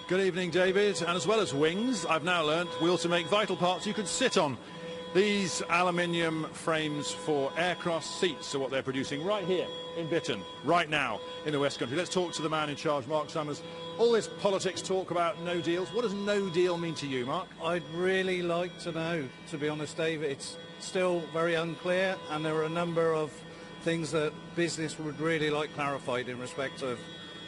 Good evening, David. And as well as wings, I've now learnt we also make vital parts you could sit on. These aluminium frames for aircraft seats are what they're producing right here in Bitton, right now in the West Country. Let's talk to the man in charge, Mark Summers. All this politics talk about no deals. What does no deal mean to you, Mark? I'd really like to know, to be honest, David. It's still very unclear, and there are a number of things that business would really like clarified in respect of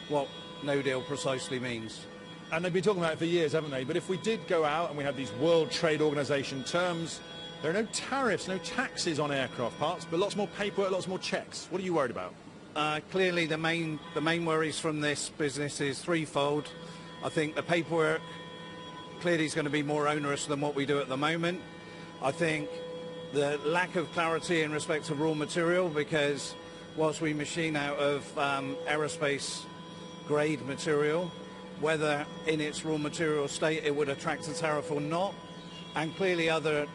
what no deal precisely means. And they've been talking about it for years, haven't they? But if we did go out and we had these World Trade Organization terms, there are no tariffs, no taxes on aircraft parts, but lots more paperwork, lots more checks. What are you worried about? Clearly, the main worries from this business is threefold. I think the paperwork clearly is going to be more onerous than what we do at the moment. I think the lack of clarity in respect to raw material, because whilst we machine out of aerospace grade material, whether in its raw material state it would attract a tariff or not, and clearly other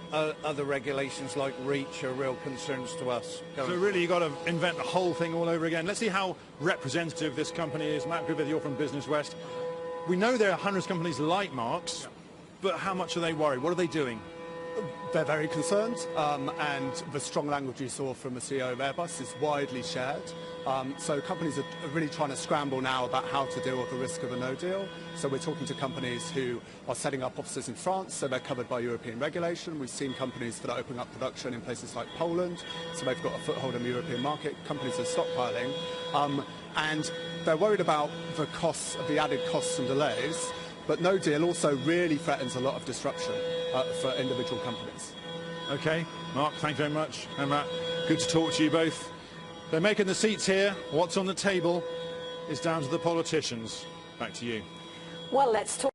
regulations like REACH are real concerns to us. So really you've got to invent the whole thing all over again. Let's see how representative this company is. Matt Griffith, you're from Business West. We know there are hundreds of companies like Mark's, but how much are they worried? What are they doing? They're very concerned, and the strong language you saw from the CEO of Airbus is widely shared. So companies are really trying to scramble now about how to deal with the risk of a no deal. So we're talking to companies who are setting up offices in France, so they're covered by European regulation. We've seen companies that are opening up production in places like Poland, so they've got a foothold in the European market. Companies are stockpiling, and they're worried about the costs, the added costs and delays. But no deal also really threatens a lot of disruption for individual companies. OK, Mark, thank you very much. And Matt, good to talk to you both. They're making the seats here. What's on the table is down to the politicians. Back to you. Well, let's talk.